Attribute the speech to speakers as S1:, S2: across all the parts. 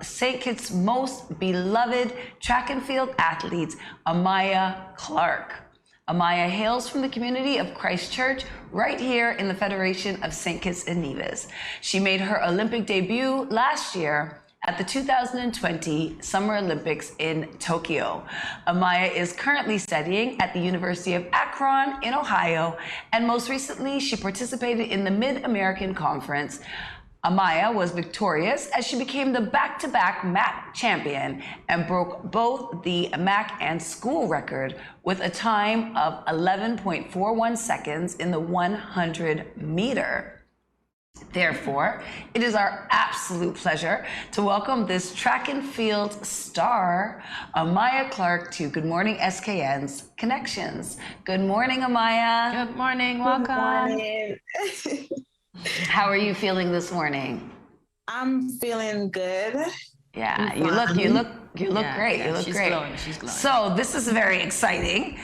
S1: St. Kitts' most beloved track and field athletes, Amaya Clark. Amaya hails from the community of Christchurch, right here in the Federation of St. Kitts and Nevis. She made her Olympic debut last year at the 2020 Summer Olympics in Tokyo. Amaya is currently studying at the University of Akron in Ohio, and most recently she participated in the Mid-American Conference. Amaya was victorious as she became the back-to-back MAC champion and broke both the MAC and school record with a time of 11.41 seconds in the 100 meter. Therefore, it is our absolute pleasure to welcome this track and field star, Amaya Clark, to Good Morning SKN's Connections. Good morning, Amaya.
S2: Good morning, welcome.
S3: Good morning.
S1: How are you feeling this morning?
S3: I'm feeling good.
S1: Yeah, you look great. You look
S2: she's
S1: great.
S2: Glowing, she's glowing.
S1: So this is very exciting.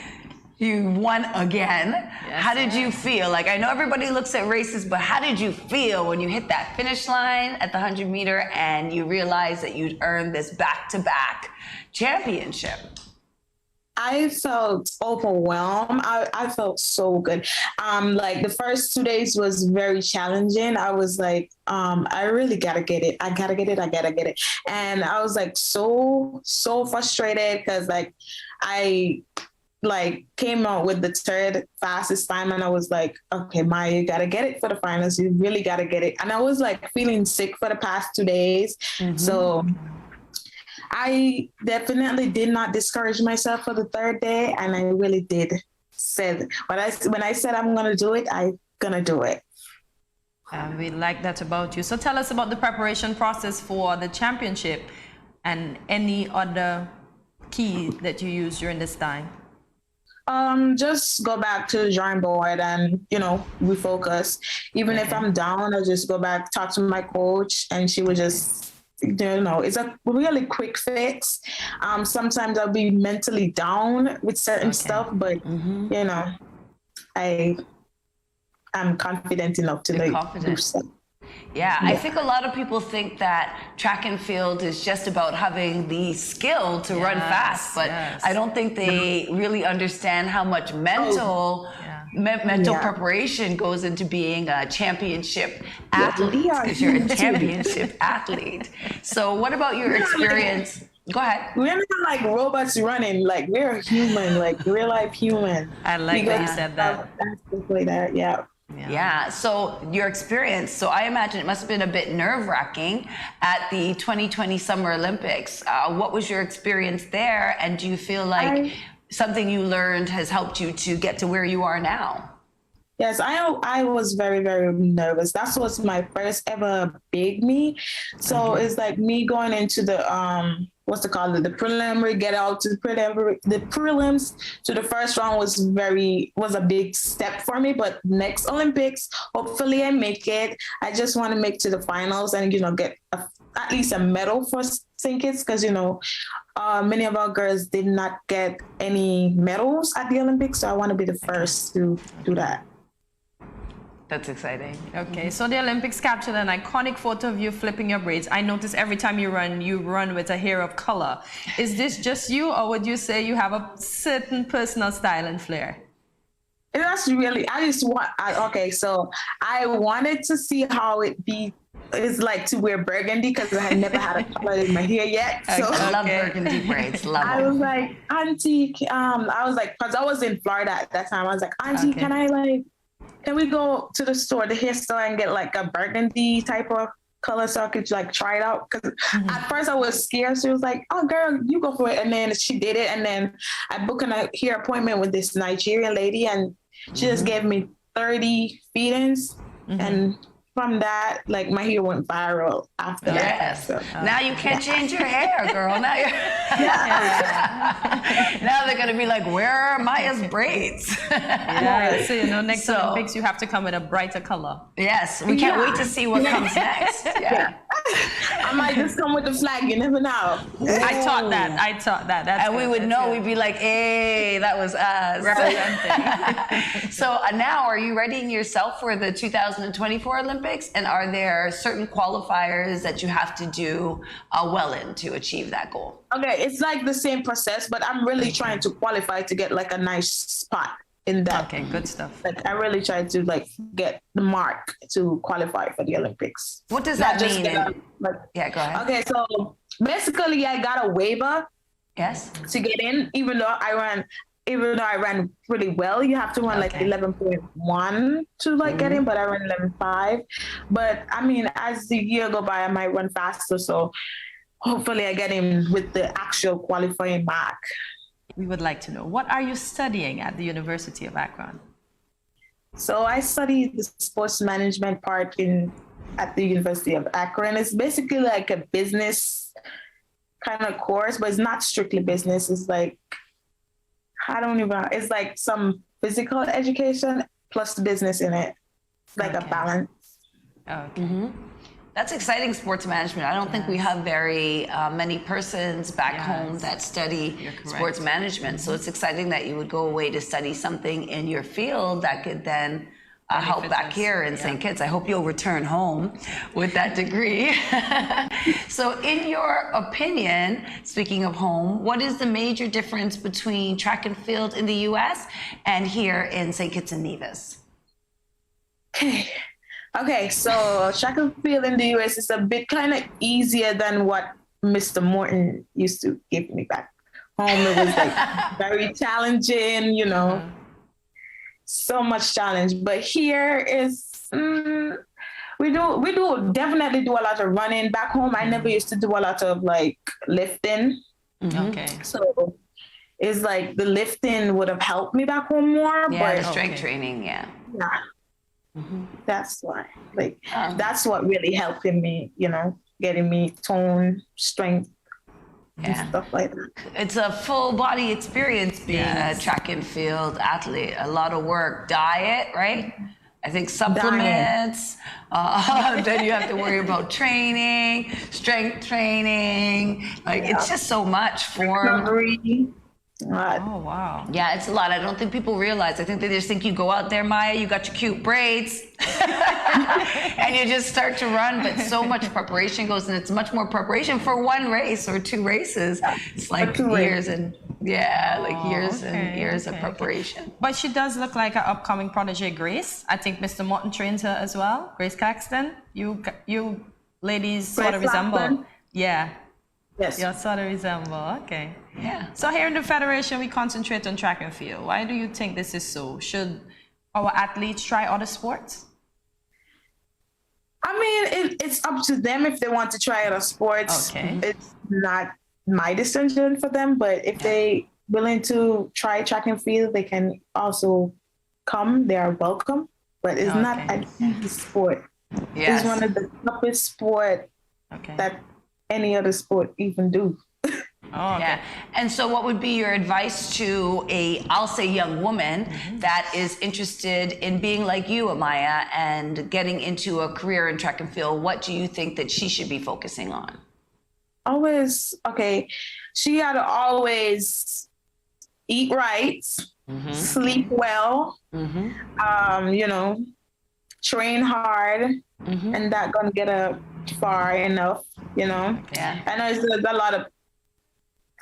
S1: You won again.
S2: Yes,
S1: How did you feel? Like, I know everybody looks at races, but how did you feel when you hit that finish line at the 100 meter and you realized that you'd earned this back-to-back championship?
S3: I felt overwhelmed. I felt so good. Like the first 2 days was very challenging. I was like, I really gotta get it. I gotta get it. And I was like so frustrated because I came out with the third fastest time, and I was like, okay, Maya, you gotta get it for the finals. You really gotta get it. And I was like feeling sick for the past 2 days. Mm-hmm. So I definitely did not discourage myself for the third day, and I really did. When I said I'm gonna do it, I'm gonna do it.
S2: We like that about you. So tell us about the preparation process for the championship and any other key that you use during this time.
S3: Just go back to the drawing board and, refocus. Even if I'm down, I just go back, talk to my coach, and she would just, it's a really quick fix. Sometimes I'll be mentally down with certain stuff, but, I'm confident enough to do stuff.
S1: Yeah, I think a lot of people think that track and field is just about having the skill to run fast, but I don't think they really understand how much mental preparation goes into being a championship athlete, because you're a championship athlete. So what about your experience? Go ahead.
S3: We're not like robots running, like we're human, like real life human.
S2: I like that you said that.
S3: Like that,
S1: Yeah, so your experience, so I imagine it must have been a bit nerve-wracking at the 2020 Summer Olympics. What was your experience there, and do you feel like something you learned has helped you to get to where you are now?
S3: Yes, I was very, very nervous. That was my first ever big meet. So it's like me going into the the preliminary, get out to the prelims to the first round was a big step for me. But next Olympics, hopefully I make it. I just want to make to the finals and get at least a medal for St. Kitts, because many of our girls did not get any medals at the Olympics, so I want to be the first to do that.
S1: That's exciting.
S2: Okay, so the Olympics captured an iconic photo of you flipping your braids. I notice every time you run with a hair of color. Is this just you, or would you say you have a certain personal style and flair?
S3: That's really, so I wanted to see how it's like to wear burgundy, because I had never had a color in my hair yet. So
S1: I love burgundy braids. Love
S3: I was like, Auntie, because I was in Florida at that time. I was like, Auntie, can we go to the store, the hair store, and get like a burgundy type of color so I could try it out? Because at first I was scared. She was like, oh girl, you go for it. And then she did it. And then I booked a hair appointment with this Nigerian lady, and she just gave me 30 feed-ins. And from that, my hair went viral after that. So,
S1: now you can't change your hair, girl. Now you're now they're gonna be like, where are Maya's braids?
S2: So next Olympics you have to come with a brighter color.
S1: Yes, we can't wait to see what comes next.
S3: I might just come with the flag. You never know.
S2: I taught that. That's
S1: And we
S2: good,
S1: would
S2: that's
S1: know.
S2: good.
S1: We'd be like, "Hey, that was us."
S2: Representing.
S1: So now, are you readying yourself for the 2024 Olympics? And are there certain qualifiers that you have to do well in to achieve that goal?
S3: Okay, it's like the same process, but I'm really trying to qualify to get like a nice spot in that.
S2: Okay, good stuff.
S3: Like I really try to like get the mark to qualify for the Olympics.
S1: What does
S3: Not
S1: that
S3: just
S1: mean? Yeah, go ahead.
S3: Okay, so basically I got a waiver
S1: Yes.
S3: to get in, even though I ran pretty well. You have to run like
S2: Okay.
S3: 11.1 to like get in, but I ran 11.5. But I mean, as the year go by, I might run faster. So hopefully I get in with the actual qualifying mark.
S2: We would like to know, what are you studying at the University of Akron?
S3: So I studied the sports management part at the University of Akron. It's basically like a business kind of course, but it's not strictly business. It's like, it's like some physical education plus business in it. It's like a balance.
S2: Okay.
S1: That's exciting, sports management. I don't think we have very many persons back home that study sports management. So it's exciting that you would go away to study something in your field that could then help back here in St. Kitts. I hope you'll return home with that degree. So in your opinion, speaking of home, what is the major difference between track and field in the US and here in St. Kitts and Nevis?
S3: Okay, so track and field in the US is a bit kind of easier than what Mr. Morton used to give me back home. It was like very challenging, so much challenge. But here is we do definitely do a lot of running. Back home, I never used to do a lot of like lifting.
S2: Okay.
S3: So it's like the lifting would have helped me back home more.
S1: Yeah,
S3: but
S1: the strength training, yeah.
S3: That's why. That's what really helped in me, getting me tone, strength, and stuff like that.
S1: It's a full body experience being a track and field athlete. A lot of work, diet, right? I think supplements. Then you have to worry about training, strength training. It's just so much form.
S3: Recovery.
S2: Oh, wow.
S1: Yeah, it's a lot. I don't think people realize. I think they just think you go out there, Maya, you got your cute braids, and you just start to run. But so much preparation goes, and it's much more preparation for one race or two races. It's like years and years of preparation.
S2: But she does look like an upcoming protege, Grace. I think Mr. Morton trains her as well. Grace Caxton. You ladies sort of resemble. Yeah.
S3: Yes.
S2: You sort of resemble. Okay.
S1: Yeah.
S2: So here in the Federation, we concentrate on track and field. Why do you think this is so? Should our athletes try other sports?
S3: I mean, it's up to them if they want to try other sports.
S2: Okay.
S3: It's not my decision for them, but if they willing to try track and field, they can also come. They are welcome, but it's not an easy sport.
S1: Yes.
S3: It's one of the toughest sport that any other sport even do.
S2: Oh, okay.
S1: Yeah. And so what would be your advice to I'll say young woman that is interested in being like you, Amaya, and getting into a career in track and field? What do you think that she should be focusing on?
S3: She had to always eat right, sleep well, train hard, and that gonna get her far enough, Yeah. I know there's a lot of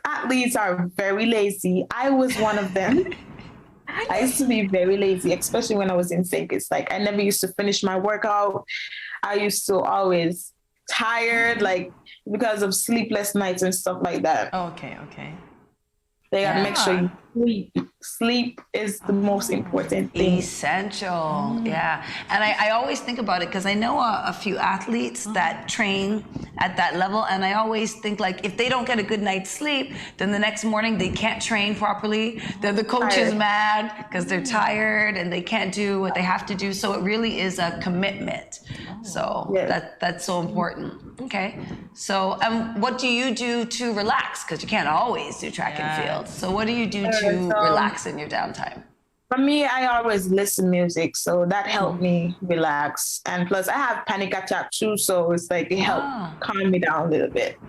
S3: athletes are very lazy. I was one of them. I used to be very lazy, especially when I was in St. Kitts. Like I never used to finish my workout. I used to always tired, because of sleepless nights and stuff like that.
S2: Okay.
S3: They gotta make sure you sleep. Sleep is the most important thing.
S1: Essential, yeah. And I always think about it because I know a few athletes that train at that level, and I always think if they don't get a good night's sleep, then the next morning they can't train properly. Then the coach is mad because they're tired and they can't do what they have to do. So it really is a commitment. So that's so important. Okay. So what do you do to relax? Because you can't always do track and field. So what do you do to relax in your downtime?
S3: For me, I always listen music, so that helped me relax. And plus, I have panic attack too, so it's like it helped calm me down a little bit.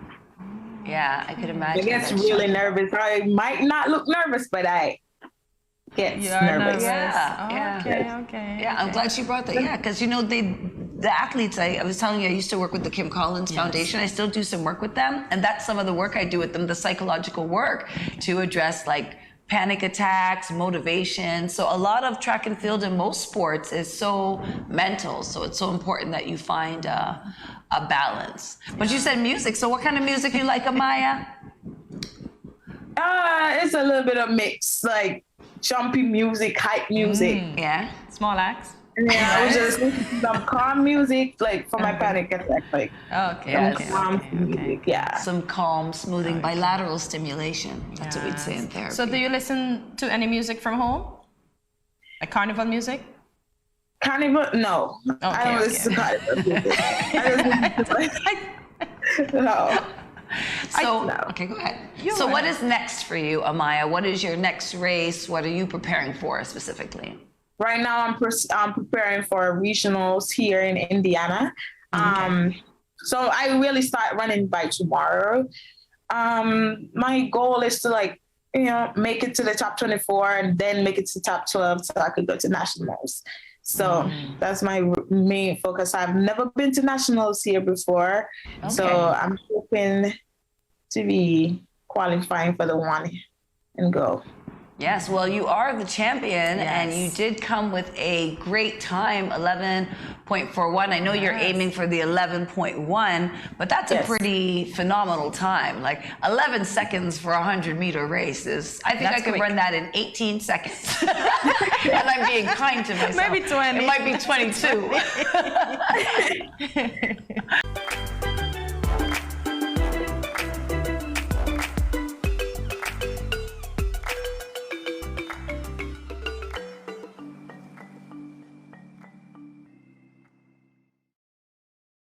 S1: Yeah, I could imagine.
S3: I get
S1: that
S3: really
S1: shocking.
S3: nervous. I might not look nervous, but I get
S2: You're
S3: nervous.
S1: Yeah,
S2: Oh,
S1: yeah.
S2: Okay.
S1: Yeah, I'm glad she brought that. Yeah, because you know the athletes. I was telling you, I used to work with the Kim Collins Foundation. I still do some work with them, and that's some of the work I do with them, the psychological work to address like panic attacks, motivation. So a lot of track and field in most sports is so mental. So it's so important that you find a balance. But you said music. So what kind of music you like, Amaya?
S3: It's a little bit of mix, like jumpy music, hype music.
S1: Yeah.
S2: Small acts.
S3: Yeah, I was just listening to some calm music, like for my panic attack, like
S2: Okay.
S3: some calm music. Yeah.
S1: Some calm, smoothing, bilateral stimulation. That's what we'd say in therapy.
S2: So do you listen to any music from home? Like carnival music?
S3: Carnival? No, I don't listen to carnival music. No.
S1: So, okay, go ahead. So what is next for you, Amaya? What is your next race? What are you preparing for specifically?
S3: Right now, I'm preparing for regionals here in Indiana. So I really start running by tomorrow. My goal is to make it to the top 24 and then make it to the top 12 so I could go to nationals. So that's my main focus. I've never been to nationals here before. So I'm hoping to be qualifying for the one and go.
S1: Yes, well, you are the champion, and you did come with a great time, 11.41. I know you're aiming for the 11.1, but that's a pretty phenomenal time. Like 11 seconds for a 100-meter race is, I think I could run that in 18 seconds. And I'm being kind to myself.
S2: Maybe 20.
S1: It might be 22.